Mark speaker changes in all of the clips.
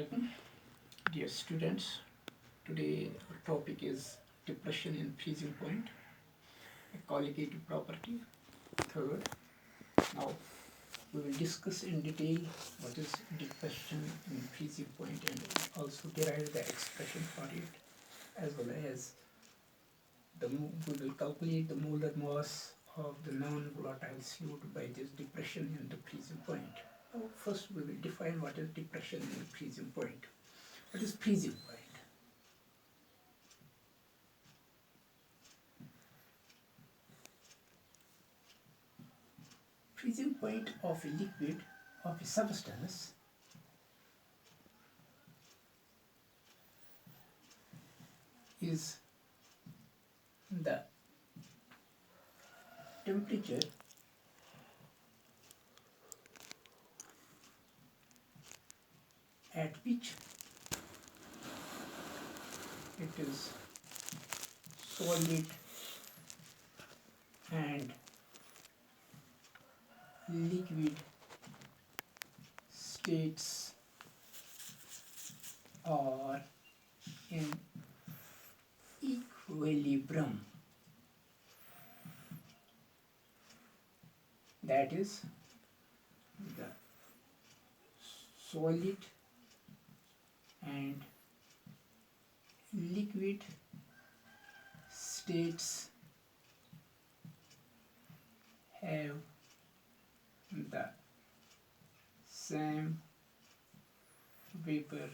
Speaker 1: Welcome, dear students. Today our topic is depression in freezing point, a colligative property. Third, now we will discuss in detail what is depression in freezing point and also derive the expression for it, as well as we will calculate the molar mass of the non-volatile solute by this depression in the freezing point. Now, first we will define what is depression in the freezing point. What is freezing point? Freezing point of a liquid, of a substance, is the temperature at which it is solid and liquid states are in equilibrium. That is, the solid and liquid states have the same vapor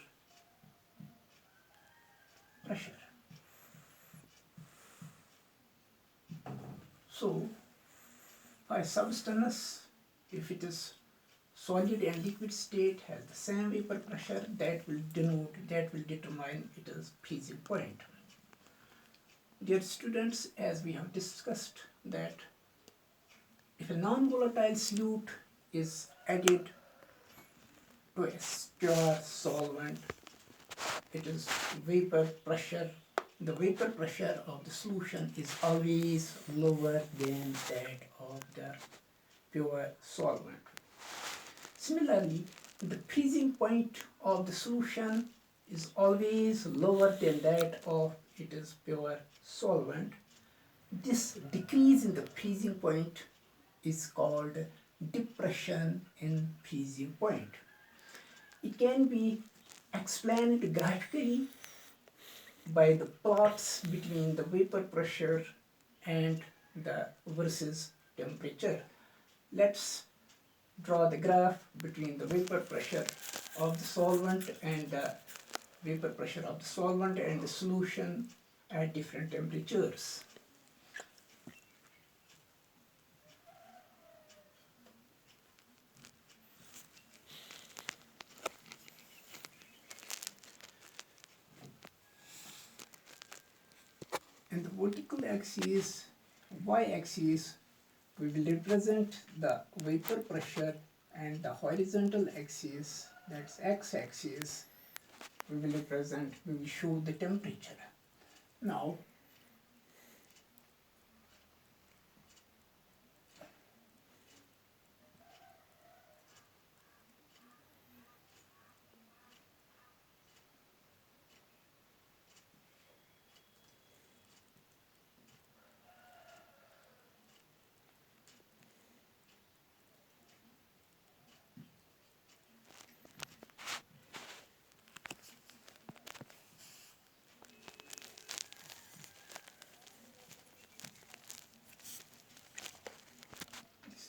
Speaker 1: pressure. So, for a substance, if it is solid and liquid state has the same vapor pressure, that will determine it as freezing point. Dear students, as we have discussed that if a non-volatile solute is added to a pure solvent, it is vapor pressure. The vapor pressure of the solution is always lower than that of the pure solvent. Similarly, the freezing point of the solution is always lower than that of its pure solvent. This decrease in the freezing point is called depression in freezing point. It can be explained graphically by the plots between the vapor pressure and the versus temperature. Let's draw the graph between the vapor pressure of the solvent and the vapor pressure of the solvent and the solution at different temperatures. And the vertical axis, y-axis, we will represent the vapor pressure, and the horizontal axis, that's x-axis, we will show the temperature. Now,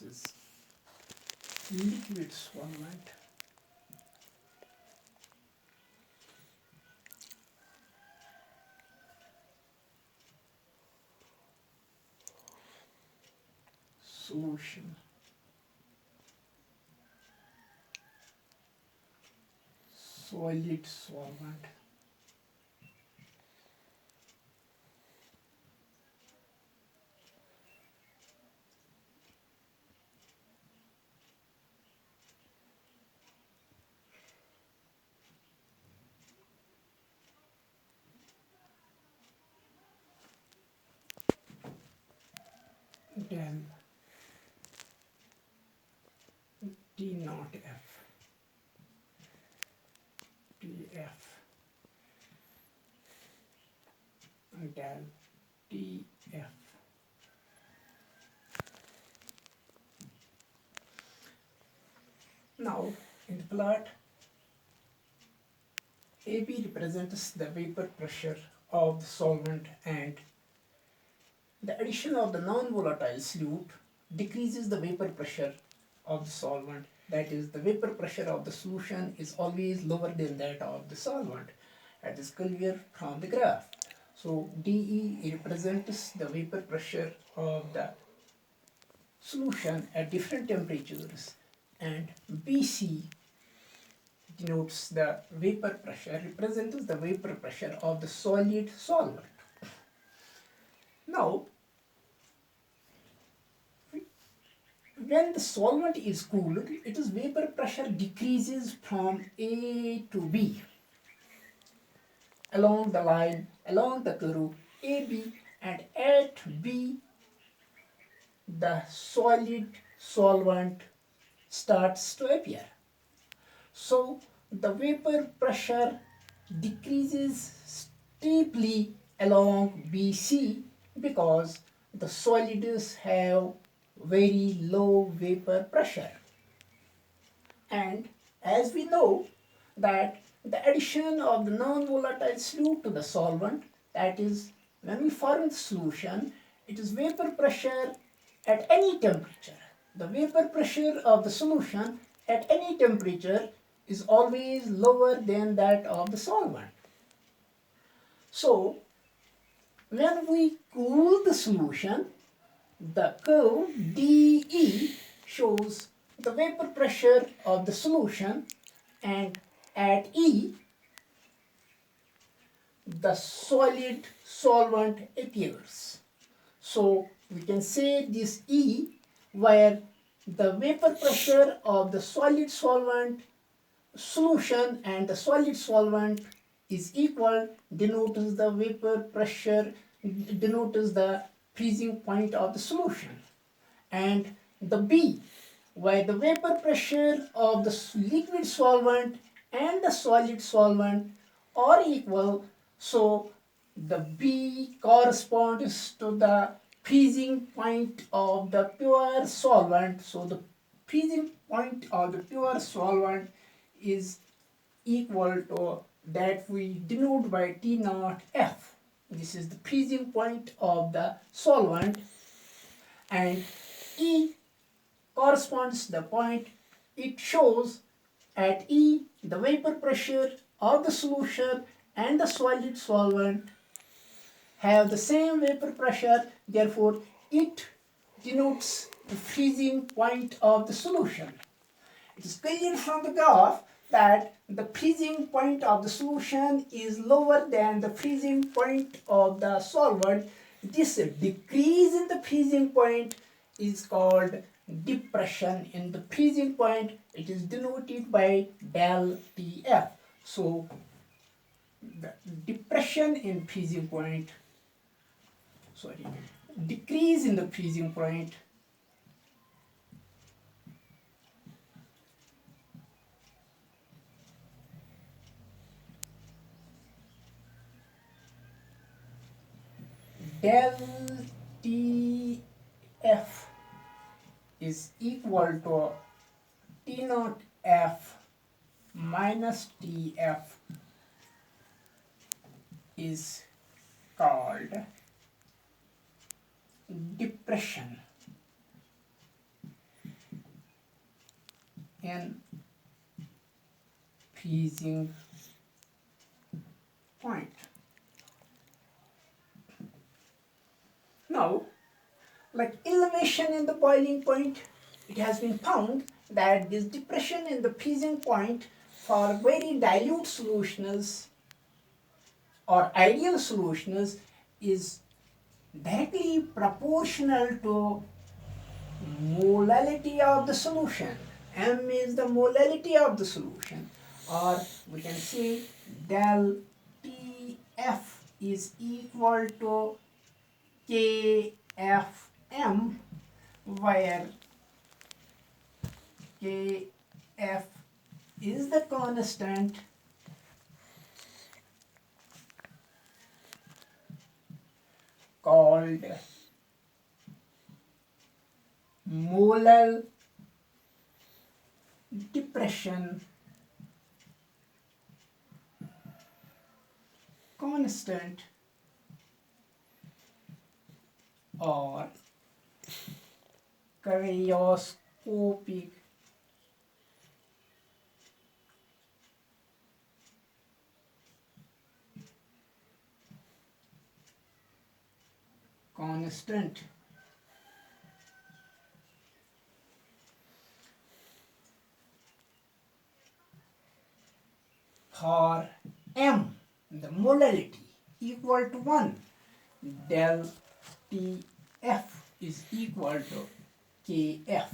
Speaker 1: this is liquid solvent. Solution. Solid solvent. Then T naught F. T F del TF. Now in the plot, AB represents the vapor pressure of the solvent, and the addition of the non-volatile solute decreases the vapor pressure of the solvent. That is, the vapor pressure of the solution is always lower than that of the solvent. That is clear from the graph. So dE represents the vapor pressure of the solution at different temperatures, and BC denotes the vapor pressure, represents the vapor pressure of the solid solvent. Now, when the solvent is cooled, its vapor pressure decreases from A to B along the line, along the curve AB, and at B the solid solvent starts to appear. So the vapor pressure decreases steeply along BC because the solids have very low vapor pressure. And as we know that the addition of the non-volatile solute to the solvent, that is, when we form the solution, it is vapor pressure at any temperature. The vapor pressure of the solution at any temperature is always lower than that of the solvent. So, when we cool the solution, the curve dE shows the vapor pressure of the solution, and at E the solid solvent appears. So we can say this E, where the vapor pressure of the solid solvent solution and the solid solvent is equal, denotes the vapor pressure, denotes the freezing point of the solution. And the B, where the vapor pressure of the liquid solvent and the solid solvent are equal, so the B corresponds to the freezing point of the pure solvent. So the freezing point of the pure solvent is equal to that we denote by T naught F. This is the freezing point of the solvent, and E corresponds to the point it shows. At E the vapor pressure of the solution and the solid solvent have the same vapor pressure, therefore it denotes the freezing point of the solution. It is clear from the graph that the freezing point of the solution is lower than the freezing point of the solvent. This decrease in the freezing point is called depression in the freezing point. It is denoted by del TF. So the depression in freezing point, decrease in the freezing point del TF is equal to T naught F minus TF is called depression in freezing point. Now, like elevation in the boiling point, it has been found that this depression in the freezing point for very dilute solutions or ideal solutions is directly proportional to molality of the solution. M is the molality of the solution, or we can say del TF is equal to KFM, where KF is the constant called molar depression constant or cryoscopic constant. For m, the molality equal to 1, del Tf is equal to Kf.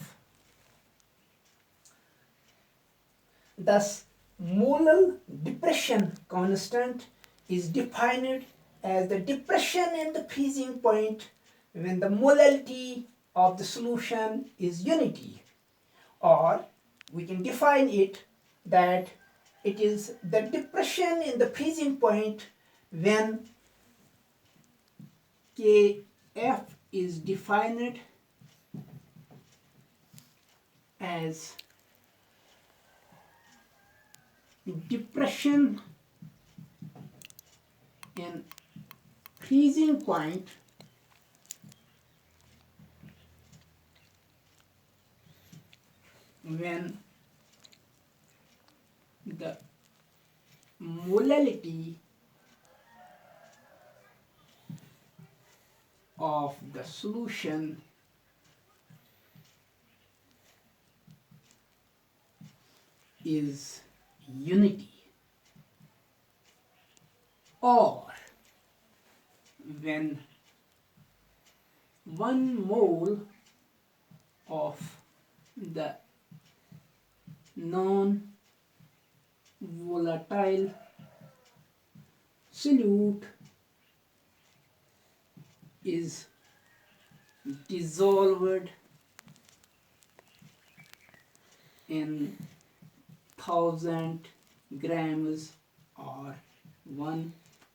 Speaker 1: Thus, molar depression constant is defined as the depression in the freezing point when the molality of the solution is unity, or we can define it that it is the depression in the freezing point when Kf is defined as depression in freezing point when the molality of the solution is unity, or when 1 mole of the non-volatile solute is dissolved in 1000 grams or 1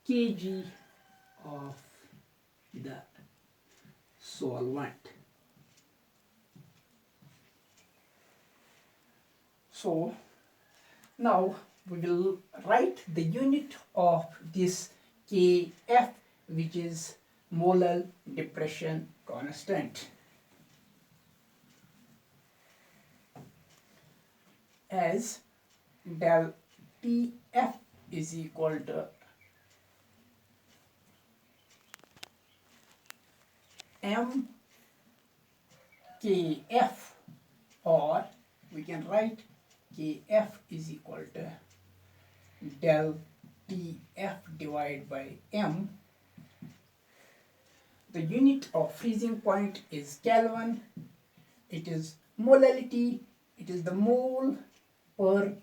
Speaker 1: kg of the solvent. So now we will write the unit of this Kf, which is molar depression constant, as del Tf is equal to mKf, or we can write Kf is equal to del Tf divided by m. The unit of freezing point is Kelvin. It is molality. It is the mole per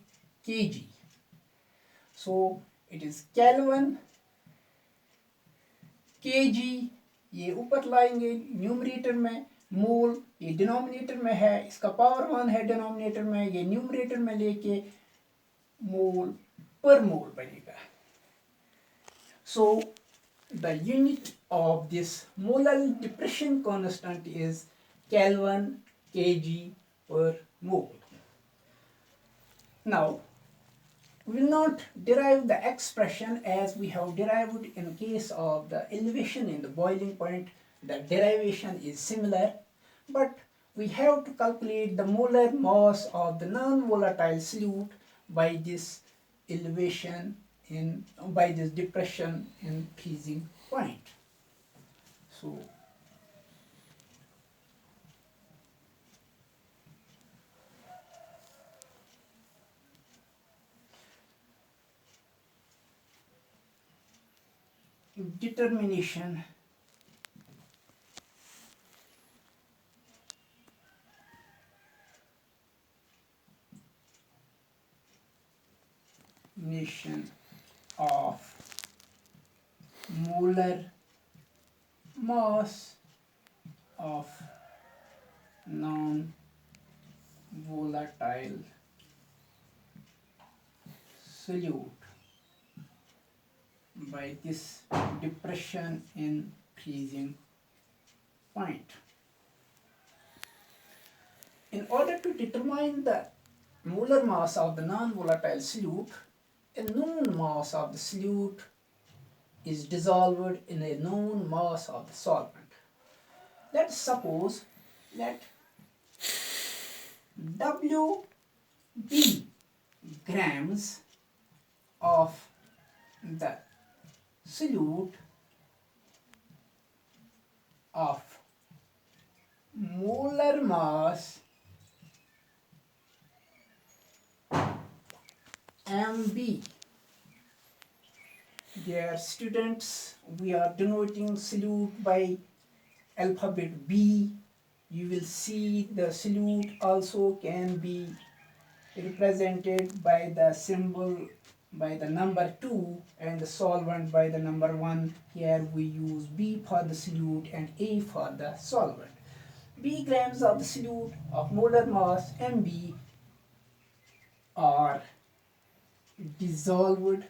Speaker 1: kg. So it is Kelvin kg, ये ऊपर लाएंगे numerator में, मोल ये denominator में है, इसका power 1 है denominator में, ये न्यूमरेटर में लेके मोल per mole बनेगा. So the unit of this molar depression constant is Kelvin kg per mole. Now we will not derive the expression as we have derived in case of the elevation in the boiling point. The derivation is similar, but we have to calculate the molar mass of the non-volatile solute by this elevation by this depression in freezing point. So determination of molar mass of non-volatile solute by this depression in freezing point. In order to determine the molar mass of the non-volatile solute, a known mass of the solute is dissolved in a known mass of the solvent. Let's suppose that WB grams of the solute of molar mass MB. Dear students, we are denoting solute by alphabet B. You will see the solute also can be represented by the symbol by the number 2 and the solvent by the number 1. Here we use B for the solute and A for the solvent. B grams of the solute of molar mass MB are dissolved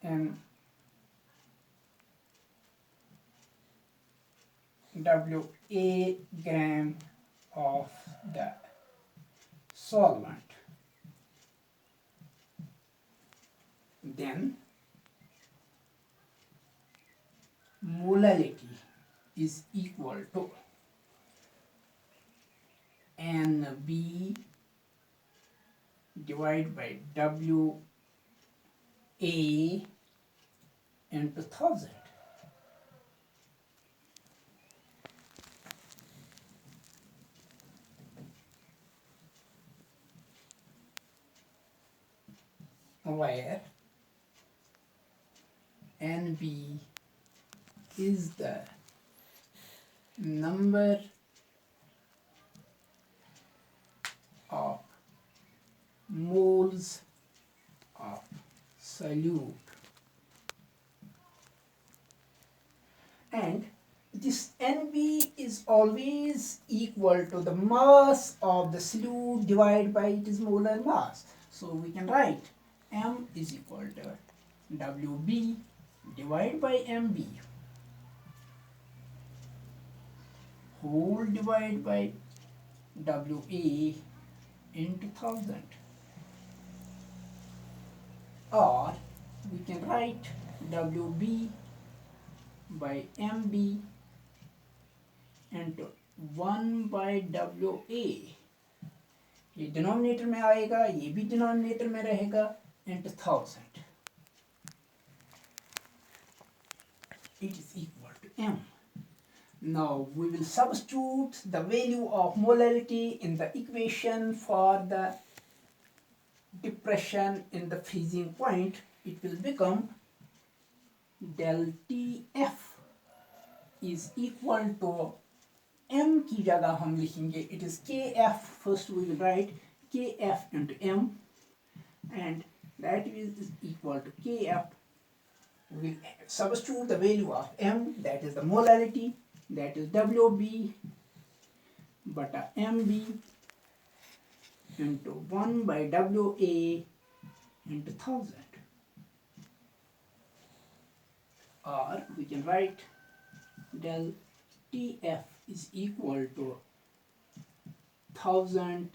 Speaker 1: in WA gram of the solvent. Then molality is equal to NB divided by WA into 1000. Where NB is the number of moles of solute, and this NB is always equal to the mass of the solute divided by its molar mass. So we can write M is equal to WB divided by MB whole divided by WA into 1000. Or we can write WB by MB into 1 by WA. ये denominator में आएगा, ये भी denominator में रहेगा, into 1000. It is equal to M. Now we will substitute the value of molarity in the equation for the depression in the freezing point. It will become del TF is equal to M की जगह हम लिखेंगे, it is KF. First we will write KF into M, and that is equal to KF. We will substitute the value of M, that is the molarity, that is WB bata MB into 1 by WA into 1000. Or we can write del TF is equal to 1000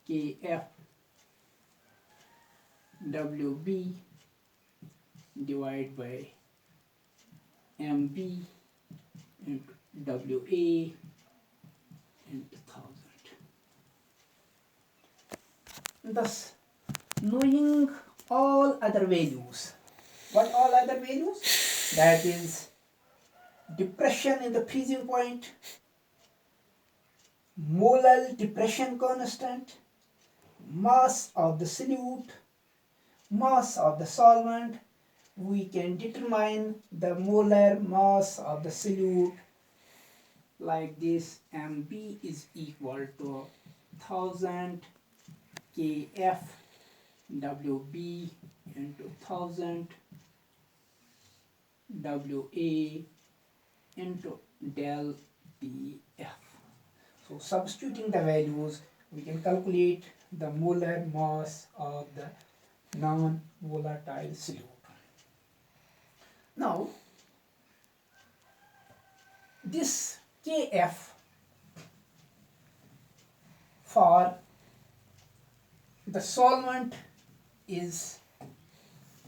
Speaker 1: KF WB divided by MB into WA into 1000. Thus, knowing all other values. What all other values? That is depression in the freezing point, molar depression constant, mass of the solute, mass of the solvent. We can determine the molar mass of the solute like this. MB is equal to 1000 KF WB into 1000 WA into del TF. So substituting the values, we can calculate the molar mass of the non-volatile solute. Now this Kf for the solvent is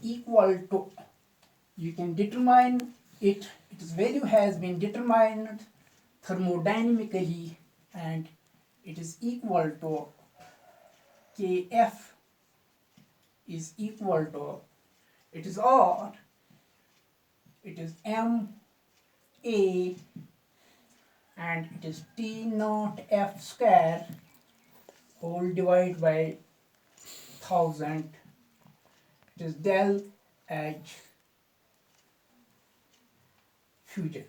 Speaker 1: equal to, you can determine it, its value has been determined thermodynamically, and it is equal to Kf is equal to, it is or it is Ma and it is T naught F square whole divided by 1000, it is del H fusion.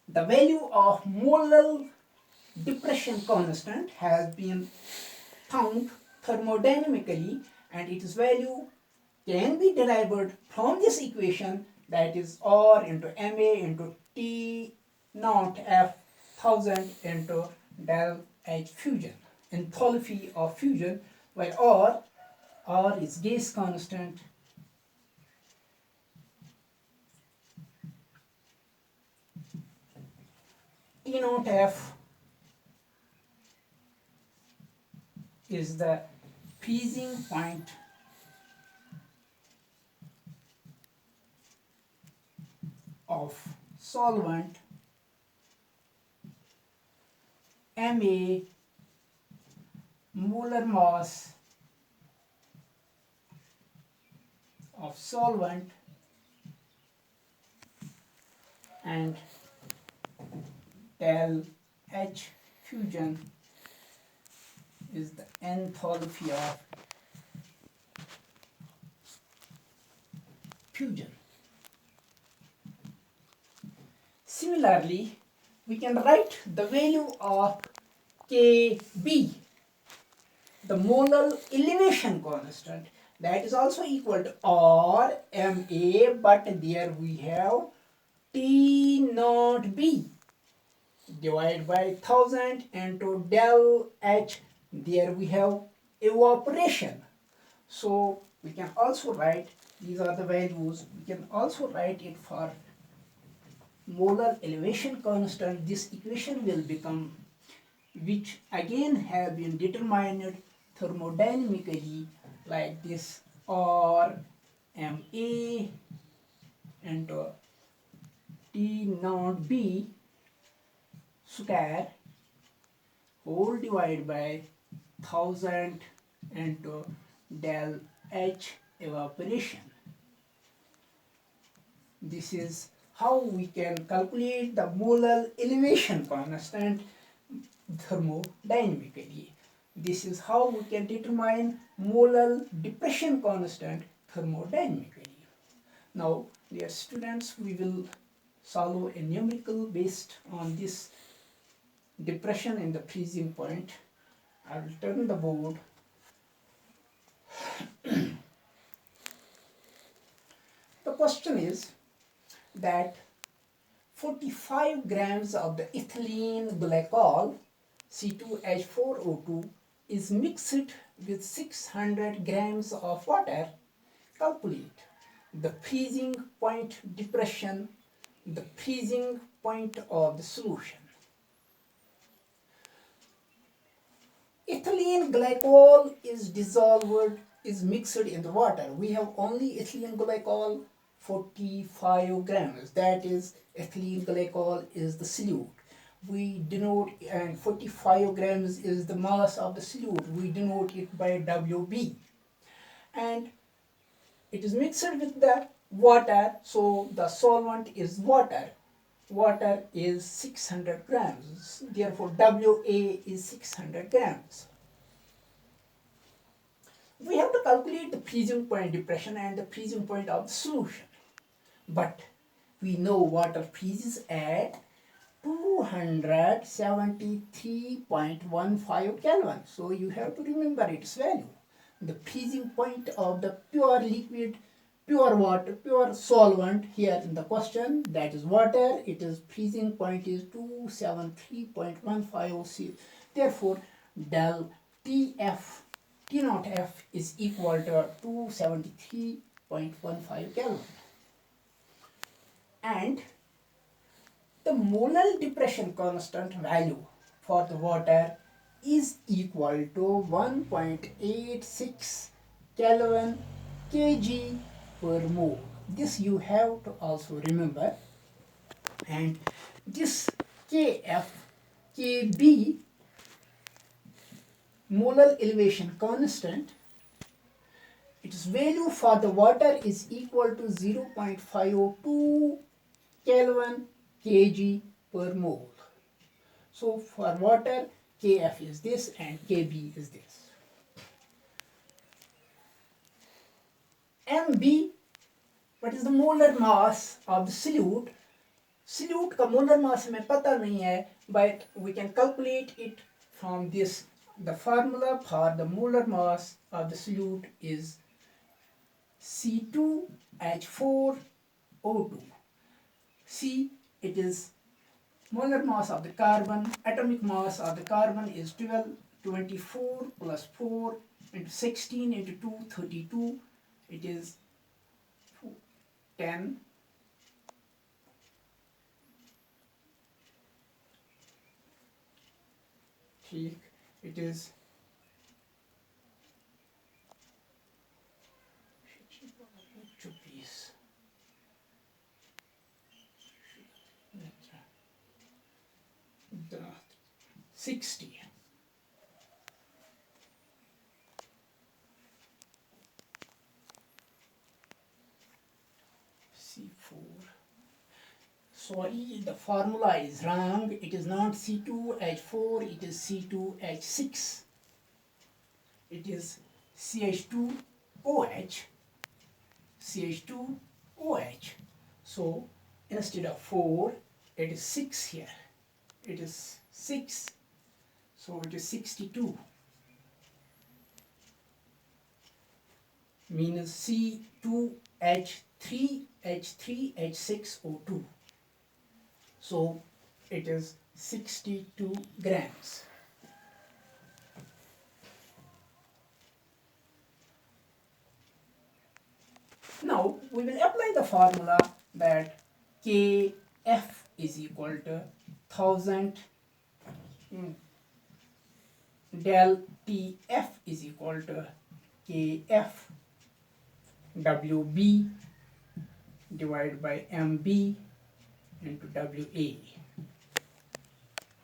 Speaker 1: The value of molar depression constant has been found thermodynamically, and its value can be derived from this equation, that is R into Ma into T naught F 1000 into del H fusion, enthalpy of fusion, where R is gas constant, T naught F is the freezing point of solvent, Ma molar mass of solvent, and del H fusion is the enthalpy of fusion. Similarly, we can write the value of Kb, the molar elevation constant, that is also equal to R Ma, but there we have T naught B divided by 1000 into del H, there we have evaporation. So we can also write, these are the values, we can also write it for molar elevation constant. This equation will become, which again have been determined thermodynamically, like this, or Ma into T naught B square whole divided by 1000 into del H evaporation. This is how we can calculate the molar elevation constant thermodynamically. This is how we can determine molar depression constant thermodynamically. Now, dear students, we will solve a numerical based on this depression in the freezing point. I will turn the board. The question is that 45 grams of the ethylene glycol C2H4O2 is mixed with 600 grams of water. Calculate the freezing point depression, the freezing point of the solution. Ethylene glycol is dissolved, is mixed in the water. We have only ethylene glycol 45 grams. That is, ethylene glycol is the solute. We denote, and 45 grams is the mass of the solute. We denote it by Wb. And it is mixed with the water, so the solvent is water. Water is 600 grams. Therefore, Wa is 600 grams. We have to calculate the freezing point depression and the freezing point of the solution. But we know water freezes at 273.15 Kelvin. So you have to remember its value. The freezing point of the pure liquid, pure water, pure solvent here in the question, that is water, it is freezing point is 273.15 C. Therefore, del Tf T naught F is equal to 273.15 Kelvin. And the molar depression constant value for the water is equal to 1.86 Kelvin kg per mole. This you have to also remember. And this Kf, Kb, molar elevation constant, its value for the water is equal to 0.502 Kelvin kg per mole. So for water, Kf is this and Kb is this. Mb, what is the molar mass of the solute? Solute का molar mass हमें पता नहीं है, but we can calculate it from this. The formula for the molar mass of the solute is C2H4O2. C, it is molar mass of the carbon. Atomic mass of the carbon is 24 plus 4 into 16 into 2, 32. It is 10. It is the 60. C4. Sorry, the formula is wrong. It is not C2H4, it is C2H6. It is CH2OH. CH2OH. So instead of 4, it is 6 here. It is 6. So it is 62. Means C2H3H6O2. So it is 62 grams. Now we will apply the formula that Kf is equal to 1000 del Tf is equal to Kf Wb divided by Mb into Wa.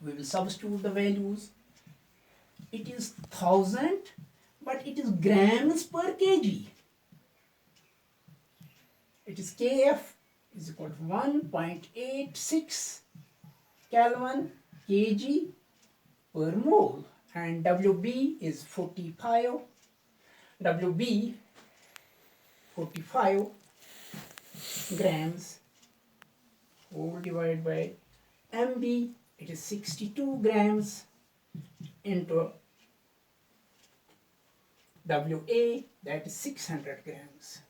Speaker 1: We will substitute the values. It is 1000, but it is grams per kg. It is Kf is equal to 1.86 Kelvin kg per mole, and Wb is 45. Wb 45 grams whole divided by Mb, it is 62 grams into Wa, that is 600 grams.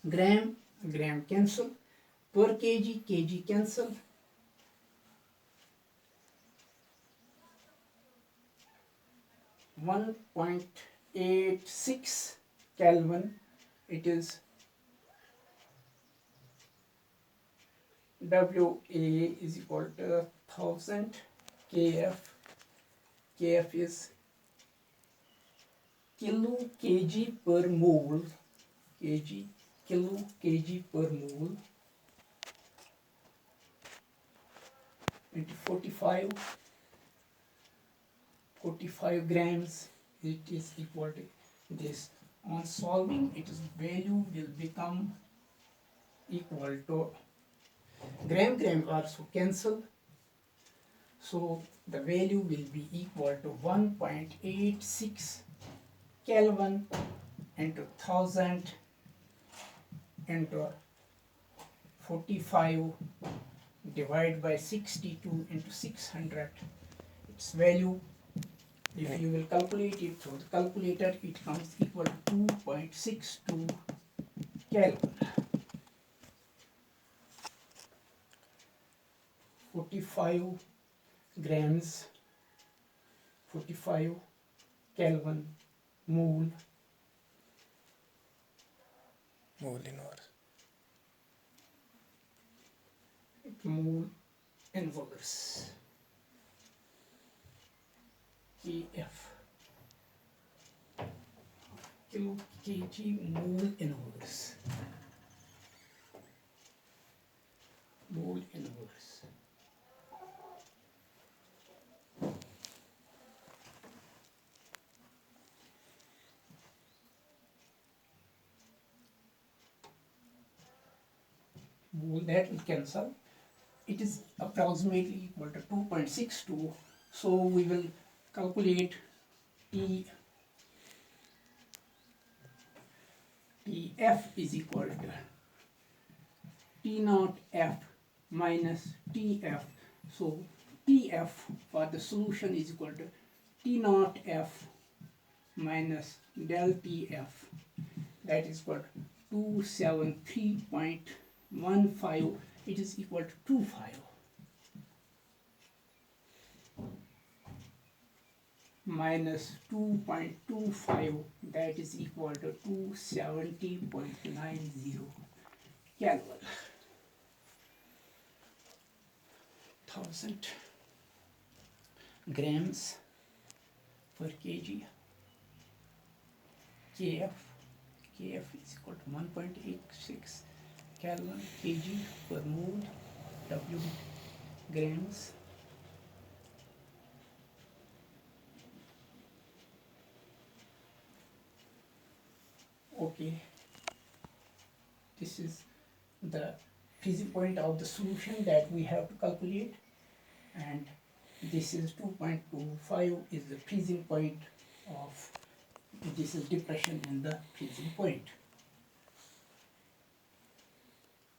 Speaker 1: Gram cancel, per kg cancel. .86 Kelvin, it is Wa is equal to 1000 Kf. Kf is kilo kg per mole. Kilo kg per mole into 45 grams. It is equal to this. On solving, its value will become equal to gram also cancel. So the value will be equal to 1.86 Kelvin into 1000 into 45 divided by 62 into 600. Its value, if you will calculate it through the calculator, it comes equal to 2.62 Kelvin. 45 grams, 45 Kelvin, mole,
Speaker 2: inverse.
Speaker 1: mole inverse, kf, kilo kg mole inverse, mole inverse. Mole, that will cancel. It is approximately equal to 2.62. So we will calculate Tf is equal to T naught F minus Tf. So Tf for the solution is equal to T naught F minus del Tf. That is equal to 273.15. It is equal to 25. Minus 2.25, that is equal to 270.90 Kelvin. 1000 grams per kg. Kf is equal to 1.86 Kelvin kg per mole. W grams. Okay, this is the freezing point of the solution that we have to calculate, and this is 2.25 is the freezing point of, this is depression in the freezing point.